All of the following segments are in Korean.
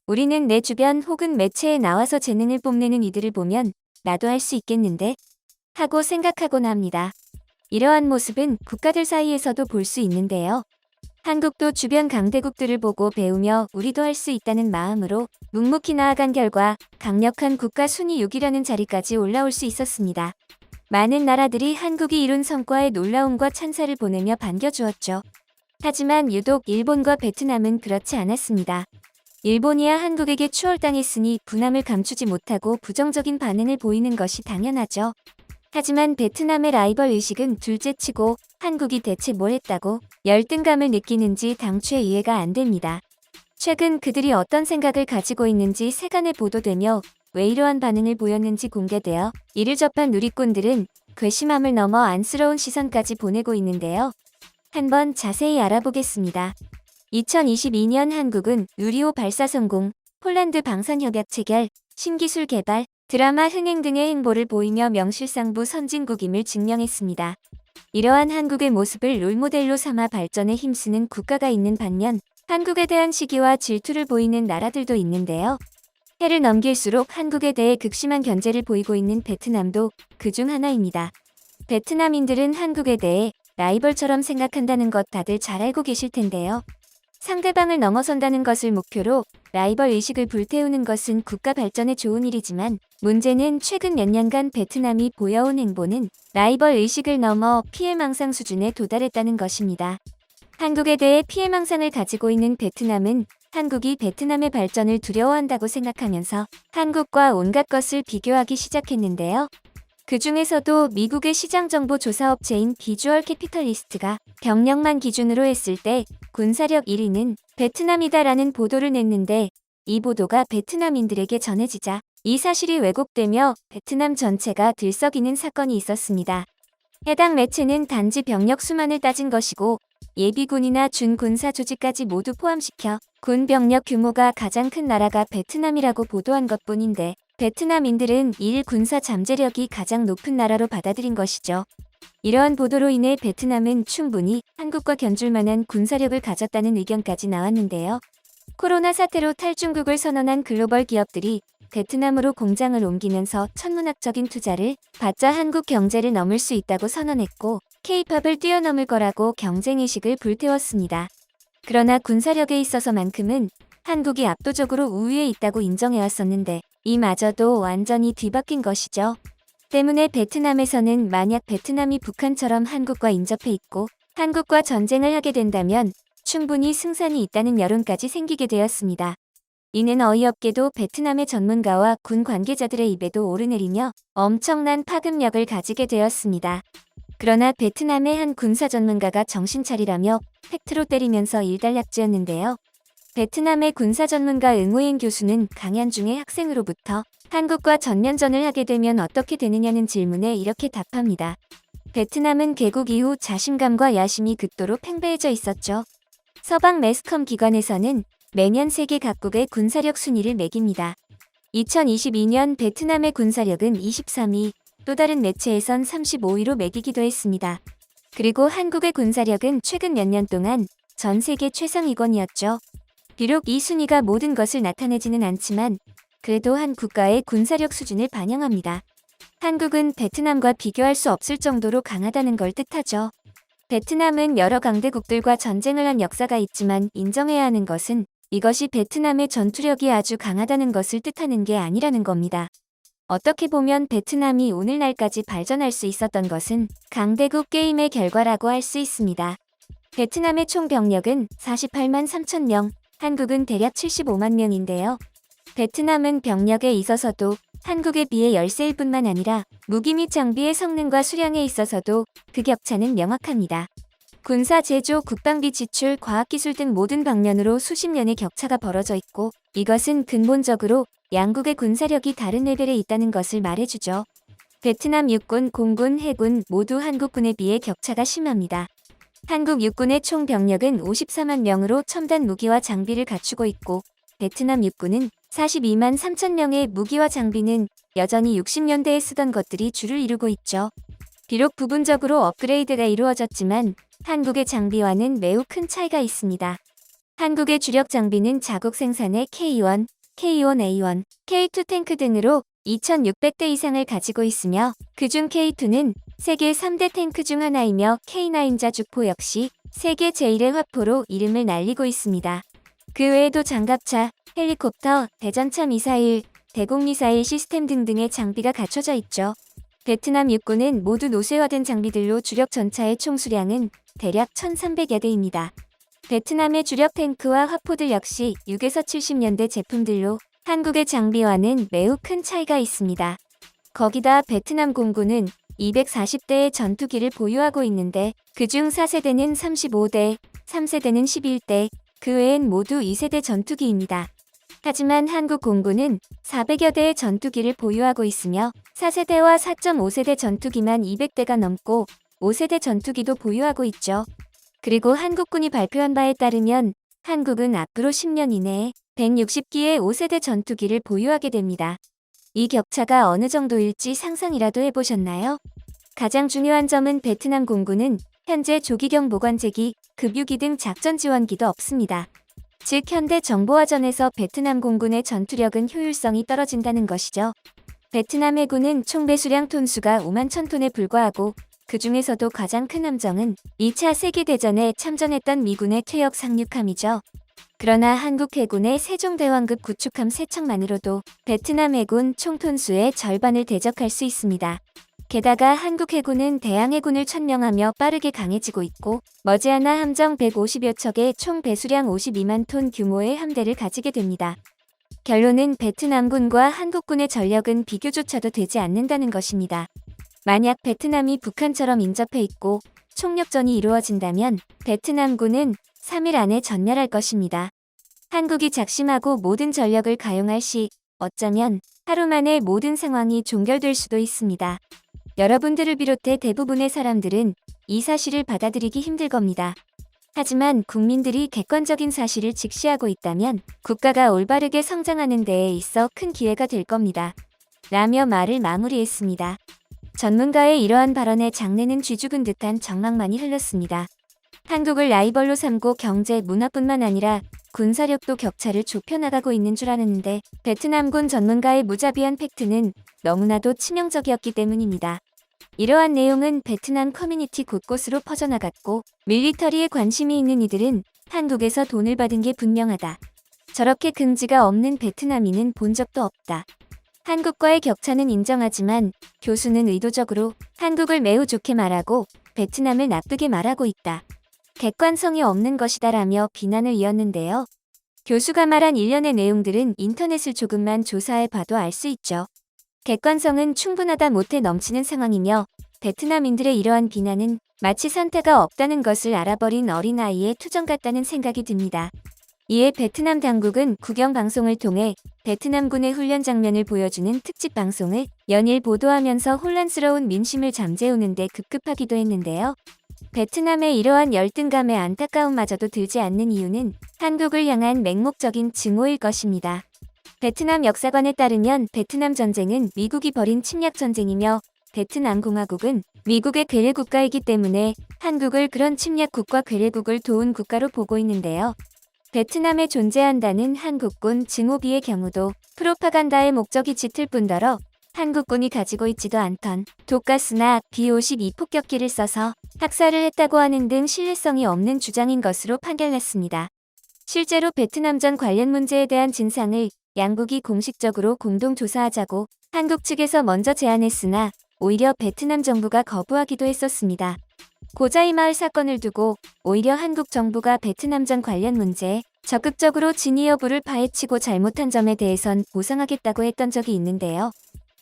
우리는 내 주변 혹은 매체에 나와서 재능을 뽐내는 이들을 보면 나도 할 수 있겠는데? 하고 생각하곤 합니다. 이러한 모습은 국가들 사이에서도 볼 수 있는데요. 한국도 주변 강대국들을 보고 배우며 우리도 할 수 있다는 마음으로 묵묵히 나아간 결과 강력한 국가 순위 6위라는 자리까지 올라올 수 있었습니다. 많은 나라들이 한국이 이룬 성과에 놀라움과 찬사를 보내며 반겨주었죠. 하지만 유독 일본과 베트남은 그렇지 않았습니다. 일본이야 한국에게 추월당했으니 분함을 감추지 못하고 부정적인 반응을 보이는 것이 당연하죠. 하지만 베트남의 라이벌 의식은 둘째치고 한국이 대체 뭘 했다고 열등감을 느끼는지 당초에 이해가 안 됩니다. 최근 그들이 어떤 생각을 가지고 있는지 세간에 보도되며 왜 이러한 반응을 보였는지 공개되어 이를 접한 누리꾼들은 괘씸함을 넘어 안쓰러운 시선까지 보내고 있는데요. 한번 자세히 알아보겠습니다. 2022년 한국은 누리호 발사 성공, 폴란드 방산협약 체결, 신기술 개발, 드라마 흥행 등의 행보를 보이며 명실상부 선진국임을 증명했습니다. 이러한 한국의 모습을 롤모델로 삼아 발전에 힘쓰는 국가가 있는 반면 한국에 대한 시기와 질투를 보이는 나라들도 있는데요. 해를 넘길수록 한국에 대해 극심한 견제를 보이고 있는 베트남도 그중 하나입니다. 베트남인들은 한국에 대해 라이벌처럼 생각한다는 것 다들 잘 알고 계실 텐데요. 상대방을 넘어선다는 것을 목표로 라이벌 의식을 불태우는 것은 국가 발전에 좋은 일이지만 문제는 최근 몇 년간 베트남이 보여온 행보는 라이벌 의식을 넘어 피해망상 수준에 도달했다는 것입니다. 한국에 대해 피해망상을 가지고 있는 베트남은 한국이 베트남의 발전을 두려워한다고 생각하면서 한국과 온갖 것을 비교하기 시작했는데요. 그 중에서도 미국의 시장정보조사업체인 비주얼 캐피털리스트가 병력만 기준으로 했을 때 군사력 1위는 베트남이다라는 보도를 냈는데 이 보도가 베트남인들에게 전해지자 이 사실이 왜곡되며 베트남 전체가 들썩이는 사건이 있었습니다. 해당 매체는 단지 병력 수만을 따진 것이고 예비군이나 준군사 조직까지 모두 포함시켜 군 병력 규모가 가장 큰 나라가 베트남이라고 보도한 것뿐인데 베트남인들은 일 군사 잠재력이 가장 높은 나라로 받아들인 것이죠. 이러한 보도로 인해 베트남은 충분히 한국과 견줄 만한 군사력을 가졌다는 의견까지 나왔는데요. 코로나 사태로 탈중국을 선언한 글로벌 기업들이 베트남으로 공장을 옮기면서 천문학적인 투자를 받자 한국 경제를 넘을 수 있다고 선언했고 K-팝을 뛰어넘을 거라고 경쟁의식을 불태웠습니다. 그러나 군사력에 있어서만큼은 한국이 압도적으로 우위에 있다고 인정해왔었는데 이마저도 완전히 뒤바뀐 것이죠. 때문에 베트남에서는 만약 베트남이 북한처럼 한국과 인접해 있고 한국과 전쟁을 하게 된다면 충분히 승산이 있다는 여론까지 생기게 되었습니다. 이는 어이없게도 베트남의 전문가와 군 관계자들의 입에도 오르내리며 엄청난 파급력을 가지게 되었습니다. 그러나 베트남의 한 군사 전문가가 정신 차리라며 팩트로 때리면서 일단락지었는데요. 베트남의 군사 전문가 응호엔 교수는 강연 중에 학생으로부터 한국과 전면전을 하게 되면 어떻게 되느냐는 질문에 이렇게 답합니다. 베트남은 개국 이후 자신감과 야심이 극도로 팽배해져 있었죠. 서방 매스컴 기관에서는 매년 세계 각국의 군사력 순위를 매깁니다. 2022년 베트남의 군사력은 23위, 또 다른 매체에선 35위로 매기기도 했습니다. 그리고 한국의 군사력은 최근 몇 년 동안 전 세계 최상위권이었죠. 비록 이 순위가 모든 것을 나타내지는 않지만 그래도 한 국가의 군사력 수준을 반영합니다. 한국은 베트남과 비교할 수 없을 정도로 강하다는 걸 뜻하죠. 베트남은 여러 강대국들과 전쟁을 한 역사가 있지만 인정해야 하는 것은 이것이 베트남의 전투력이 아주 강하다는 것을 뜻하는 게 아니라는 겁니다. 어떻게 보면 베트남이 오늘날까지 발전할 수 있었던 것은 강대국 게임의 결과라고 할 수 있습니다. 베트남의 총 병력은 48만 3천 명, 한국은 대략 75만 명인데요. 베트남은 병력에 있어서도 한국에 비해 열세일 뿐만 아니라 무기 및 장비의 성능과 수량에 있어서도 그 격차는 명확합니다. 군사 제조, 국방비 지출, 과학기술 등 모든 방면으로 수십 년의 격차가 벌어져 있고 이것은 근본적으로 양국의 군사력이 다른 레벨에 있다는 것을 말해주죠. 베트남 육군, 공군, 해군 모두 한국군에 비해 격차가 심합니다. 한국 육군의 총 병력은 54만 명으로 첨단 무기와 장비를 갖추고 있고 베트남 육군은 42만 3천 명의 무기와 장비는 여전히 60년대에 쓰던 것들이 주를 이루고 있죠. 비록 부분적으로 업그레이드가 이루어졌지만 한국의 장비와는 매우 큰 차이가 있습니다. 한국의 주력 장비는 자국 생산의 K1, K1A1, K2 탱크 등으로 2,600대 이상을 가지고 있으며 그중 K2는 세계 3대 탱크 중 하나이며 K9 자주포 역시 세계 제1의 화포로 이름을 날리고 있습니다. 그 외에도 장갑차, 헬리콥터, 대전차 미사일, 대공 미사일 시스템 등등의 장비가 갖춰져 있죠. 베트남 육군은 모두 노쇠화된 장비들로 주력 전차의 총 수량은 대략 1,300여 대입니다. 베트남의 주력 탱크와 화포들 역시 6에서 70년대 제품들로 한국의 장비와는 매우 큰 차이가 있습니다. 거기다 베트남 공군은 240대의 전투기를 보유하고 있는데 그중 4세대는 35대, 3세대는 11대, 그 외엔 모두 2세대 전투기입니다. 하지만 한국 공군은 400여 대의 전투기를 보유하고 있으며 4세대와 4.5세대 전투기만 200대가 넘고 5세대 전투기도 보유하고 있죠. 그리고 한국군이 발표한 바에 따르면 한국은 앞으로 10년 이내에 160기의 5세대 전투기를 보유하게 됩니다. 이 격차가 어느 정도일지 상상이라도 해보셨나요? 가장 중요한 점은 베트남 공군은 현재 조기경 보관제기, 급유기 등 작전 지원기도 없습니다. 즉 현대 정보화전에서 베트남 공군의 전투력은 효율성이 떨어진다는 것이죠. 베트남 해군은 총 배수량 톤수가 5만 1,000톤에 불과하고 그 중에서도 가장 큰 함정은 2차 세계대전에 참전했던 미군의 퇴역 상륙함이죠. 그러나 한국 해군의 세종대왕급 구축함 3척만으로도 베트남 해군 총 톤수의 절반을 대적할 수 있습니다. 게다가 한국 해군은 대항해군을 천명하며 빠르게 강해지고 있고 머지않아 함정 150여 척의 총 배수량 52만 톤 규모의 함대를 가지게 됩니다. 결론은 베트남군과 한국군의 전력은 비교조차도 되지 않는다는 것입니다. 만약 베트남이 북한처럼 인접해 있고 총력전이 이루어진다면 베트남군은 3일 안에 전멸할 것입니다. 한국이 작심하고 모든 전력을 가용할 시 어쩌면 하루 만에 모든 상황이 종결될 수도 있습니다. 여러분들을 비롯해 대부분의 사람들은 이 사실을 받아들이기 힘들 겁니다. 하지만 국민들이 객관적인 사실을 직시하고 있다면 국가가 올바르게 성장하는 데에 있어 큰 기회가 될 겁니다. 라며 말을 마무리했습니다. 전문가의 이러한 발언에 장내는 쥐죽은 듯한 정막만이 흘렀습니다. 한국을 라이벌로 삼고 경제, 문화뿐만 아니라 군사력도 격차를 좁혀나가고 있는 줄 알았는데 베트남군 전문가의 무자비한 팩트는 너무나도 치명적이었기 때문입니다. 이러한 내용은 베트남 커뮤니티 곳곳으로 퍼져나갔고 밀리터리에 관심이 있는 이들은 한국에서 돈을 받은 게 분명하다. 저렇게 긍지가 없는 베트남인은 본 적도 없다. 한국과의 격차는 인정하지만 교수는 의도적으로 한국을 매우 좋게 말하고 베트남을 나쁘게 말하고 있다. 객관성이 없는 것이다라며 비난을 이었는데요. 교수가 말한 일련의 내용들은 인터넷을 조금만 조사해 봐도 알 수 있죠. 객관성은 충분하다 못해 넘치는 상황이며 베트남인들의 이러한 비난은 마치 선택가 없다는 것을 알아버린 어린아이의 투정 같다는 생각이 듭니다. 이에 베트남 당국은 국영방송을 통해 베트남군의 훈련 장면을 보여주는 특집 방송을 연일 보도하면서 혼란스러운 민심을 잠재우는 데 급급하기도 했는데요. 베트남의 이러한 열등감에 안타까움마저도 들지 않는 이유는 한국을 향한 맹목적인 증오일 것입니다. 베트남 역사관에 따르면 베트남 전쟁은 미국이 벌인 침략 전쟁이며 베트남 공화국은 미국의 괴뢰국가이기 때문에 한국을 그런 침략국과 괴뢰국을 도운 국가로 보고 있는데요. 베트남에 존재한다는 한국군 증오비의 경우도 프로파간다의 목적이 짙을 뿐더러 한국군이 가지고 있지도 않던 독가스나 B-52 폭격기를 써서 학살을 했다고 하는 등 신뢰성이 없는 주장인 것으로 판결났습니다. 실제로 베트남전 관련 문제에 대한 진상을 양국이 공식적으로 공동 조사하자고 한국 측에서 먼저 제안했으나 오히려 베트남 정부가 거부하기도 했었습니다. 고자이 마을 사건을 두고 오히려 한국 정부가 베트남전 관련 문제에 적극적으로 진위 여부를 파헤치고 잘못한 점에 대해선 보상하겠다고 했던 적이 있는데요.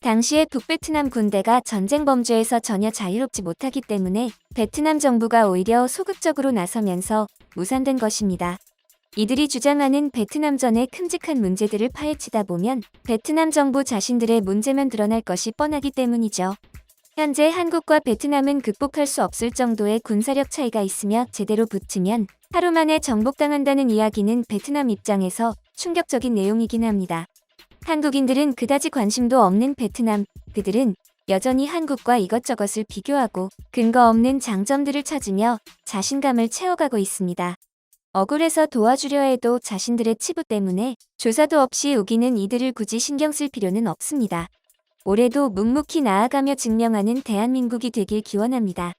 당시에 북베트남 군대가 전쟁 범죄에서 전혀 자유롭지 못하기 때문에 베트남 정부가 오히려 소극적으로 나서면서 무산된 것입니다. 이들이 주장하는 베트남전의 큼직한 문제들을 파헤치다 보면 베트남 정부 자신들의 문제만 드러날 것이 뻔하기 때문이죠. 현재 한국과 베트남은 극복할 수 없을 정도의 군사력 차이가 있으며 제대로 붙으면 하루 만에 정복당한다는 이야기는 베트남 입장에서 충격적인 내용이긴 합니다. 한국인들은 그다지 관심도 없는 베트남, 그들은 여전히 한국과 이것저것을 비교하고 근거 없는 장점들을 찾으며 자신감을 채워가고 있습니다. 억울해서 도와주려 해도 자신들의 치부 때문에 조사도 없이 우기는 이들을 굳이 신경 쓸 필요는 없습니다. 올해도 묵묵히 나아가며 증명하는 대한민국이 되길 기원합니다.